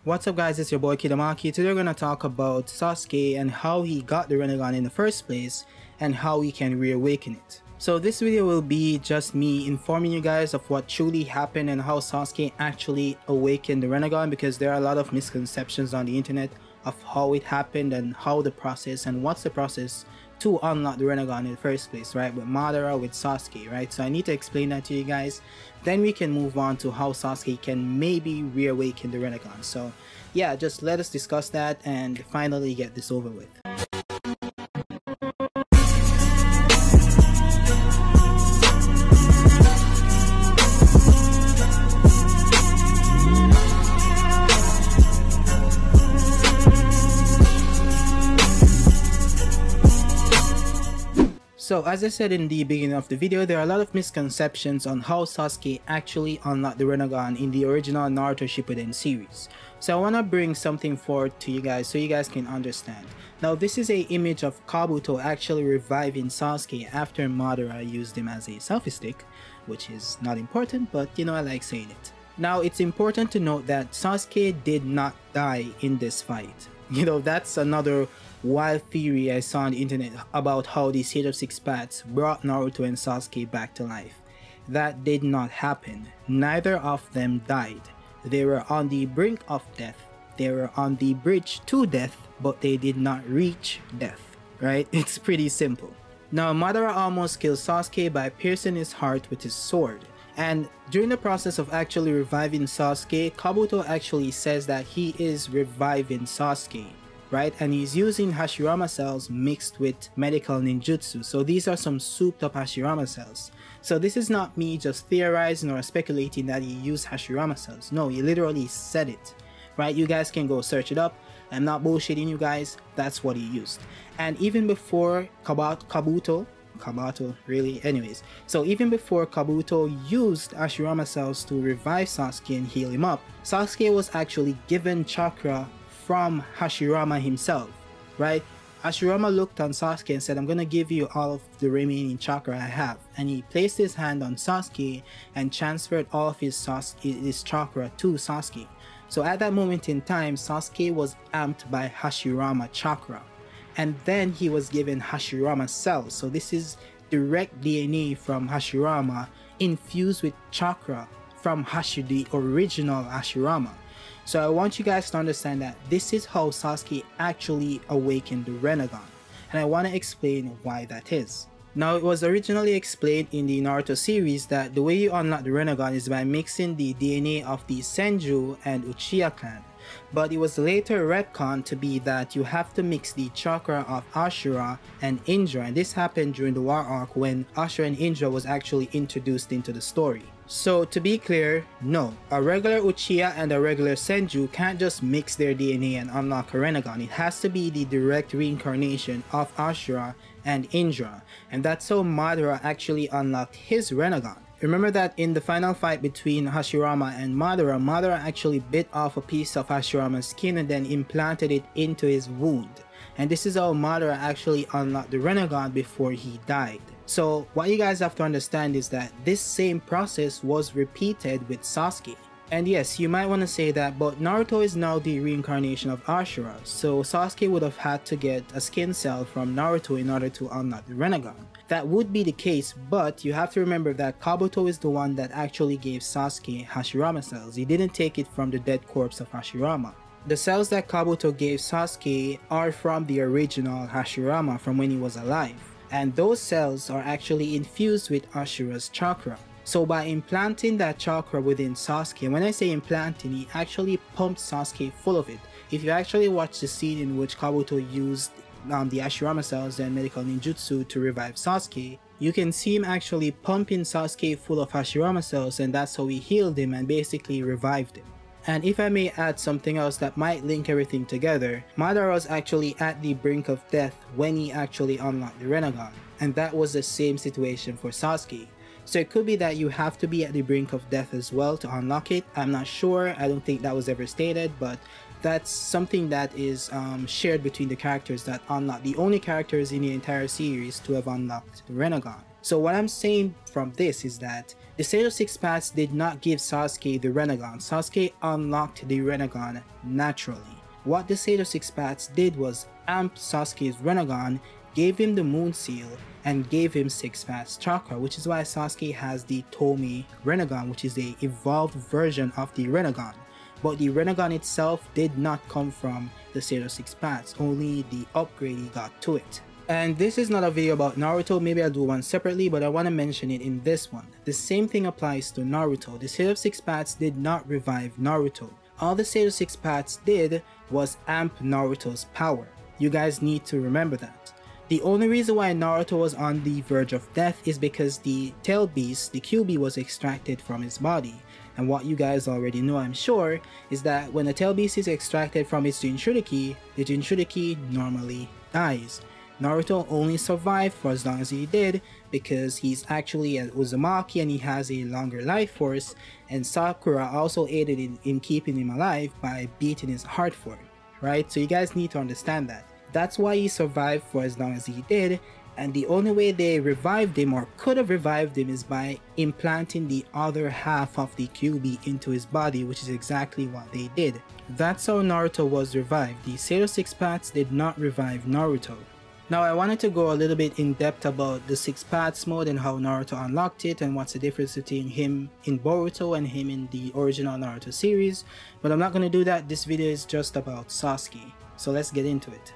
What's up guys, it's your boy Kidamaki. Today we're going to talk about Sasuke and how he got the Rinnegan in the first place and how he can reawaken it. So this video will be just me informing you guys of what truly happened and how Sasuke actually awakened the Rinnegan, because there are a lot of misconceptions on the internet of how it happened and how the process and what's the process to unlock the Rinnegan in the first place, right? With Madara, with Sasuke, right? So I need to explain that to you guys. Then we can move on to how Sasuke can maybe reawaken the Rinnegan. So yeah, just let us discuss that and finally get this over with. So as I said in the beginning of the video, there are a lot of misconceptions on how Sasuke actually unlocked the Rinnegan in the original Naruto Shippuden series. So I want to bring something forward to you guys so you guys can understand. Now this is an image of Kabuto actually reviving Sasuke after Madara used him as a selfie stick, which is not important, but you know, I like saying it. Now it's important to note that Sasuke did not die in this fight. You know, that's another wild theory I saw on the internet about how the Sage of Six Paths brought Naruto and Sasuke back to life. That did not happen. Neither of them died. They were on the brink of death. They were on the bridge to death, but they did not reach death, right? It's pretty simple. Now Madara almost killed Sasuke by piercing his heart with his sword. And during the process of actually reviving Sasuke, Kabuto actually says that he is reviving Sasuke, right? And he's using Hashirama cells mixed with medical ninjutsu. So these are some souped up Hashirama cells. So this is not me just theorizing or speculating that he used Hashirama cells. No, he literally said it, right? You guys can go search it up. I'm not bullshitting you guys. That's what he used. And even before Kabuto, really? Anyways, so even before Kabuto used Hashirama cells to revive Sasuke and heal him up, Sasuke was actually given chakra from Hashirama himself, right? Hashirama looked on Sasuke and said, I'm gonna give you all of the remaining chakra I have. And he placed his hand on Sasuke and transferred all of his chakra to Sasuke. So at that moment in time, Sasuke was amped by Hashirama chakra. And then he was given Hashirama cells. So this is direct DNA from Hashirama infused with chakra from the original Hashirama. So I want you guys to understand that this is how Sasuke actually awakened the Rinnegan. And I want to explain why that is. Now it was originally explained in the Naruto series that the way you unlock the Rinnegan is by mixing the DNA of the Senju and Uchiha clan. But it was later retconned to be that you have to mix the chakra of Ashura and Indra, and this happened during the war arc when Ashura and Indra was actually introduced into the story. So to be clear, no, a regular Uchiha and a regular Senju can't just mix their DNA and unlock a Rinnegan. It has to be the direct reincarnation of Ashura and Indra, and that's how Madara actually unlocked his Rinnegan. Remember that in the final fight between Hashirama and Madara, Madara actually bit off a piece of Hashirama's skin and then implanted it into his wound. And this is how Madara actually unlocked the Rinnegan before he died. So what you guys have to understand is that this same process was repeated with Sasuke. And yes, you might want to say that, but Naruto is now the reincarnation of Ashura, so Sasuke would have had to get a skin cell from Naruto in order to unlock the Rinnegan. That would be the case, but you have to remember that Kabuto is the one that actually gave Sasuke Hashirama cells. He didn't take it from the dead corpse of Hashirama. The cells that Kabuto gave Sasuke are from the original Hashirama from when he was alive, and those cells are actually infused with Ashura's chakra. So by implanting that chakra within Sasuke, and when I say implanting, he actually pumped Sasuke full of it. If you actually watch the scene in which Kabuto used the Hashirama cells and medical ninjutsu to revive Sasuke, you can see him actually pumping Sasuke full of Hashirama cells, and that's how he healed him and basically revived him. And if I may add something else that might link everything together, Madara was actually at the brink of death when he actually unlocked the Rinnegan, and that was the same situation for Sasuke. So it could be that you have to be at the brink of death as well to unlock it. I'm not sure, I don't think that was ever stated, but that's something that is shared between the characters that unlock, the only characters in the entire series to have unlocked the Rinnegan. So what I'm saying from this is that the Sage of Six Paths did not give Sasuke the Rinnegan. Sasuke unlocked the Rinnegan naturally. What the Sage of Six Paths did was amp Sasuke's Rinnegan, gave him the Moon Seal, and gave him Six Paths Chakra, which is why Sasuke has the Tomi Rinnegan, which is the evolved version of the Rinnegan. But the Rinnegan itself did not come from the Sage of Six Paths, only the upgrade he got to it. And this is not a video about Naruto, maybe I'll do one separately, but I want to mention it in this one. The same thing applies to Naruto. The Sage of Six Paths did not revive Naruto. All the Sage of Six Paths did was amp Naruto's power. You guys need to remember that. The only reason why Naruto was on the verge of death is because the tail beast, the QB, was extracted from his body. And what you guys already know, I'm sure, is that when a tail beast is extracted from its Jinchuriki, the Jinchuriki normally dies. Naruto only survived for as long as he did because he's actually an Uzumaki and he has a longer life force, and Sakura also aided in keeping him alive by beating his heart for him, right? So you guys need to understand that. That's why he survived for as long as he did, and the only way they revived him or could have revived him is by implanting the other half of the QB into his body, which is exactly what they did. That's how Naruto was revived. The Sage of Six Paths did not revive Naruto. Now I wanted to go a little bit in depth about the Six Paths mode and how Naruto unlocked it and what's the difference between him in Boruto and him in the original Naruto series, but I'm not going to do that. This video is just about Sasuke, so let's get into it.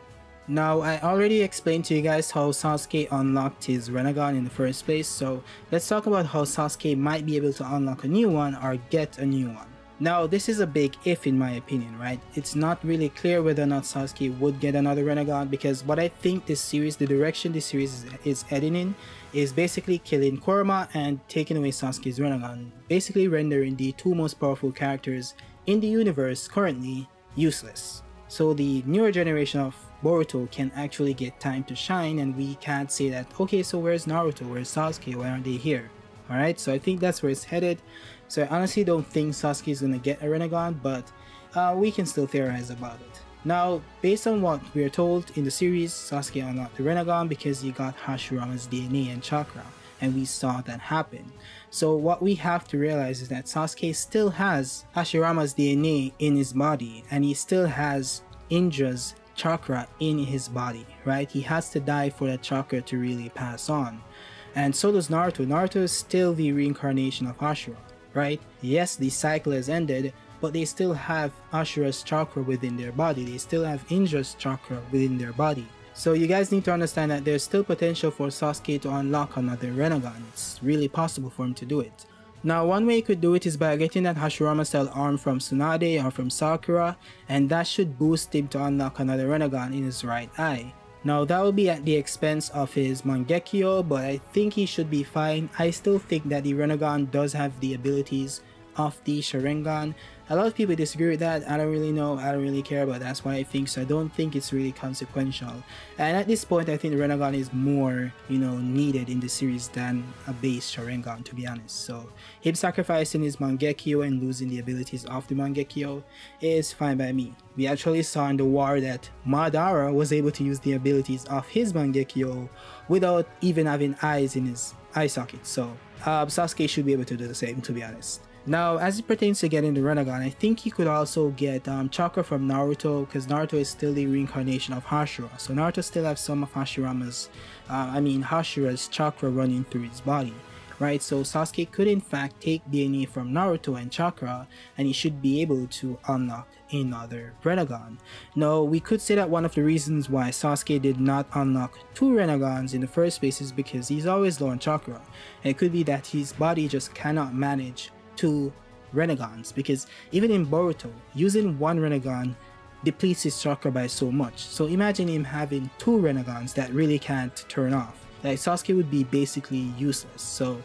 Now I already explained to you guys how Sasuke unlocked his Rinnegan in the first place, so let's talk about how Sasuke might be able to unlock a new one or get a new one. Now this is a big if in my opinion, right? It's not really clear whether or not Sasuke would get another Rinnegan, because what I think this series, the direction this series is heading in, is basically killing Kurama and taking away Sasuke's Rinnegan, basically rendering the two most powerful characters in the universe currently useless. So the newer generation of Boruto can actually get time to shine, and we can't say that, okay, so where's Naruto, where's Sasuke, why aren't they here? Alright, so I think that's where it's headed. So I honestly don't think Sasuke is going to get a Rinnegan, but we can still theorize about it. Now, based on what we are told in the series, Sasuke unlocked the Rinnegan because he got Hashirama's DNA and chakra, and we saw that happen. So what we have to realize is that Sasuke still has Hashirama's DNA in his body, and he still has Indra's chakra in his body, right? He has to die for that chakra to really pass on. And so does Naruto. Naruto is still the reincarnation of Hashira, right? Yes, the cycle has ended, but they still have Ashura's chakra within their body. They still have Indra's chakra within their body. So you guys need to understand that there's still potential for Sasuke to unlock another Rinnegan. It's really possible for him to do it. Now, one way you could do it is by getting that Hashirama style arm from Tsunade or from Sakura, and that should boost him to unlock another Rinnegan in his right eye. Now that will be at the expense of his Mangekyo, but I think he should be fine. I still think that the Rinnegan does have the abilities of the Sharingan. A lot of people disagree with that. I don't really know, I don't really care, but that's what I think, so I don't think it's really consequential. And at this point I think the Rinnegan is more, needed in the series than a base Sharingan, to be honest. So him sacrificing his Mangekyo and losing the abilities of the Mangekyo is fine by me. We actually saw in the war that Madara was able to use the abilities of his Mangekyo without even having eyes in his eye socket, so Sasuke should be able to do the same, to be honest. Now, as it pertains to getting the Rinnegan, I think he could also get chakra from Naruto, because Naruto is still the reincarnation of Hashira. So Naruto still has some of Hashira's chakra running through his body, right? So Sasuke could in fact take DNA from Naruto and chakra, and he should be able to unlock another Rinnegan. Now, we could say that one of the reasons why Sasuke did not unlock two Rinnegans in the first place is because he's always low on chakra. And it could be that his body just cannot manage two Rinnegans, because even in Boruto, using one Rinnegan depletes his chakra by so much. So imagine him having two Rinnegans that really can't turn off. Like, Sasuke would be basically useless. So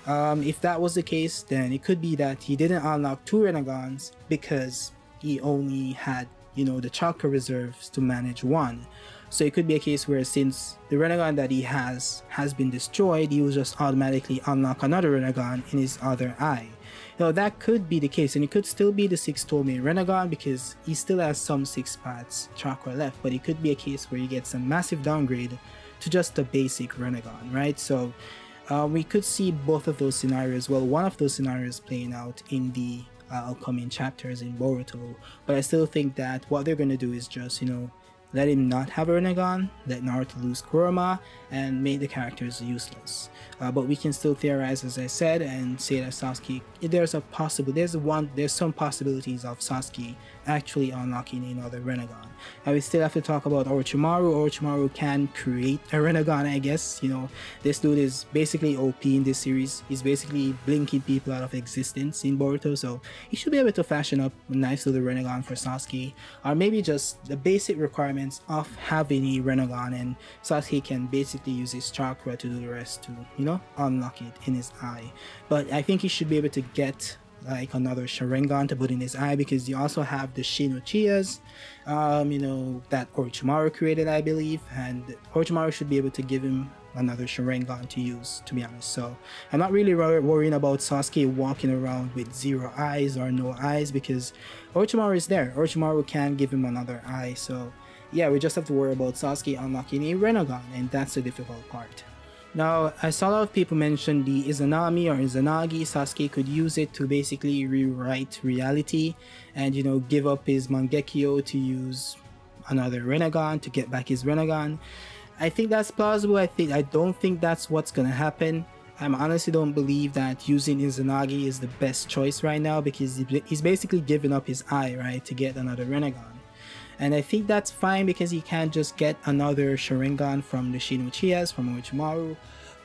if that was the case, then it could be that he didn't unlock two Rinnegans because he only had, the chakra reserves to manage one. So it could be a case where, since the Rinnegan that he has been destroyed, he will just automatically unlock another Rinnegan in his other eye. That could be the case, and it could still be the 6 Tomi Rinnegan because he still has some 6 paths chakra left, but it could be a case where he gets a massive downgrade to just a basic Rinnegan, right? So We could see both of those scenarios, well, one of those scenarios playing out in the upcoming chapters in Boruto, but I still think that what they're going to do is just, you know, let him not have a Rinnegan, let Naruto lose Kurama, and make the characters useless. But we can still theorize, as I said, and say that Sasuke, there's some possibilities of Sasuke actually unlocking another Rinnegan. And we still have to talk about Orochimaru. Orochimaru can create a Rinnegan, I guess. You know, this dude is basically OP in this series. He's basically blinking people out of existence in Boruto, so he should be able to fashion up a nice little Rinnegan for Sasuke, or maybe just the basic requirements of having a Rinnegan, and Sasuke can basically use his chakra to do the rest to, you know, unlock it in his eye. But I think he should be able to get like another Sharingan to put in his eye, because you also have the Shin Uchihas, you know, that Orochimaru created, I believe, and Orochimaru should be able to give him another Sharingan to use, to be honest. So I'm not really worrying about Sasuke walking around with 0 eyes or no eyes, because Orochimaru is there. Orochimaru can give him another eye. So yeah, we just have to worry about Sasuke unlocking a Rinnegan, and that's the difficult part. Now, I saw a lot of people mention the Izanami or Izanagi. Sasuke could use it to basically rewrite reality and, you know, give up his Mangekyo to use another Rinnegan to get back his Rinnegan. I think that's plausible. I don't think that's what's gonna happen. I honestly don't believe that using Izanagi is the best choice right now, because he's basically giving up his eye, right, to get another Rinnegan. And I think that's fine, because he can't just get another Sharingan from the Shin Uchihas, from Orochimaru.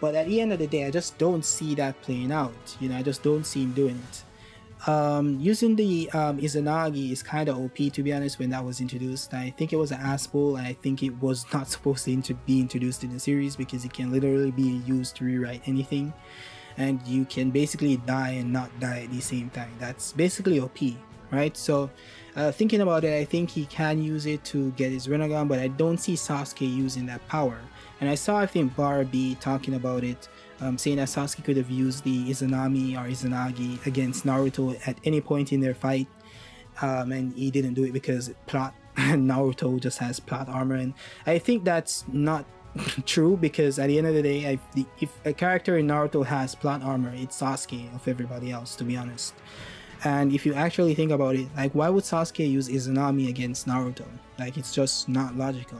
But at the end of the day, I just don't see that playing out. You know, I just don't see him doing it. Using the Izanagi is kind of OP, to be honest, when that was introduced. I think it was an asshole, and I think it was not supposed to be introduced in the series, because it can literally be used to rewrite anything. And you can basically die and not die at the same time. That's basically OP, right? So thinking about it, I think he can use it to get his Rinnegan, but I don't see Sasuke using that power. And I saw, I think, Barbie talking about it, saying that Sasuke could have used the Izanami or Izanagi against Naruto at any point in their fight, and he didn't do it because plot. Naruto just has plot armor, and I think that's not true, because at the end of the day, if a character in Naruto has plot armor, it's Sasuke of everybody else, to be honest. And if you actually think about it, like, why would Sasuke use Izanami against Naruto? Like, it's just not logical.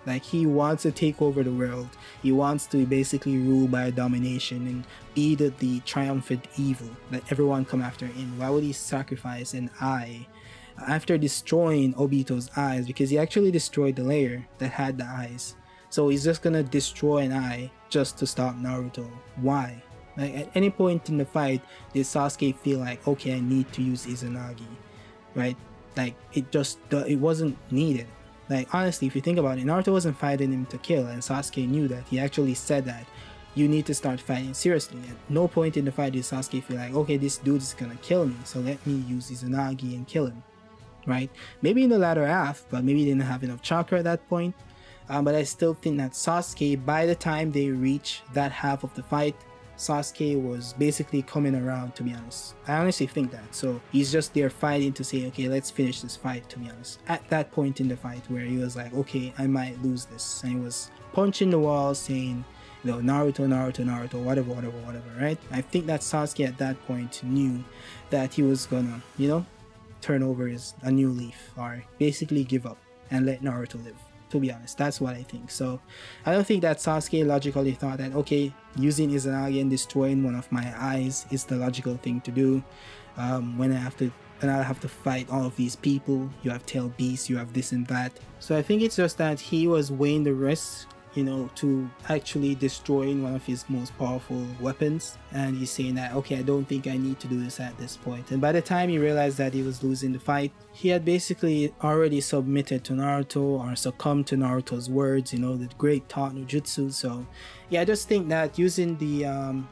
Like, he wants to take over the world. He wants to basically rule by domination and be the triumphant evil. Let everyone come after him. Why would he sacrifice an eye after destroying Obito's eyes? Because he actually destroyed the layer that had the eyes. So he's just gonna destroy an eye just to stop Naruto. Why? Like, at any point in the fight, did Sasuke feel like, okay, I need to use Izanagi, right? Like, it wasn't needed. Like, honestly, if you think about it, Naruto wasn't fighting him to kill, and Sasuke knew that. He actually said that you need to start fighting seriously. At no point in the fight did Sasuke feel like, okay, this dude is gonna kill me, so let me use Izanagi and kill him, right? Maybe in the latter half, but maybe he didn't have enough chakra at that point. But I still think that Sasuke, by the time they reach that half of the fight, Sasuke was basically coming around, to be honest. I honestly think that. So he's just there fighting to say, okay, let's finish this fight, to be honest. At that point in the fight where he was like, okay, I might lose this. And he was punching the wall saying, you know, Naruto, Naruto, Naruto, whatever, whatever, whatever, right? I think that Sasuke at that point knew that he was gonna, you know, turn over a new leaf, or basically give up and let Naruto live. To be honest, that's what I think. So I don't think that Sasuke logically thought that, okay, using Izanagi and destroying one of my eyes is the logical thing to do. When I have to fight all of these people, you have tail beasts, you have this and that. So I think it's just that he was weighing the risks, you know, to actually destroying one of his most powerful weapons, and he's saying that, okay, I don't think I need to do this at this point. And by the time he realized that he was losing the fight, he had basically already submitted to Naruto, or succumbed to Naruto's words, you know, the great taught no jutsu. So yeah, I just think that using the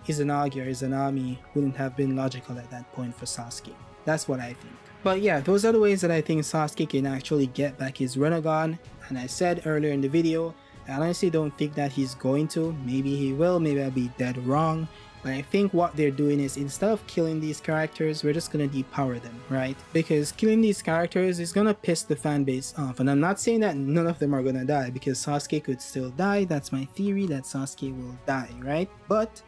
Izanagi or Izanami wouldn't have been logical at that point for Sasuke. That's what I think. But yeah, those are the ways that I think Sasuke can actually get back his Rinnegan. And I said earlier in the video, I honestly don't think that he's going to. Maybe he will, maybe I'll be dead wrong. But I think what they're doing is, instead of killing these characters, we're just gonna depower them, right? Because killing these characters is gonna piss the fan base off. And I'm not saying that none of them are gonna die, because Sasuke could still die. That's my theory, that Sasuke will die, right? But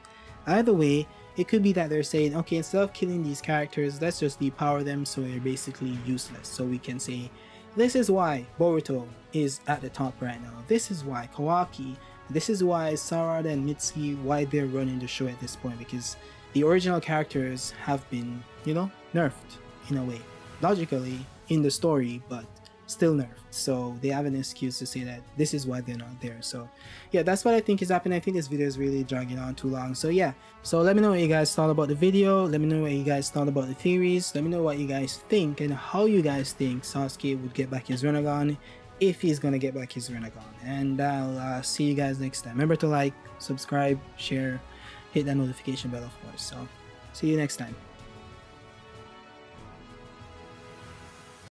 Either way, it could be that they're saying, okay, instead of killing these characters, let's just depower them so they're basically useless. So we can say, this is why Boruto is at the top right now. This is why Kawaki, this is why Sarada and Mitsuki, why they're running the show at this point, because the original characters have been, you know, nerfed in a way. Logically, in the story, but still nerfed. So they have an excuse to say that this is why they're not there. So yeah, that's what I think is happening. I think this video is really dragging on too long. So yeah, so let me know what you guys thought about the video. Let me know what you guys thought about the theories. Let me know what you guys think and how you guys think Sasuke would get back his Rinnegan, if he's gonna get back his Rinnegan. And I'll see you guys next time. Remember to like, subscribe, share, hit that notification bell, of course. So see you next time.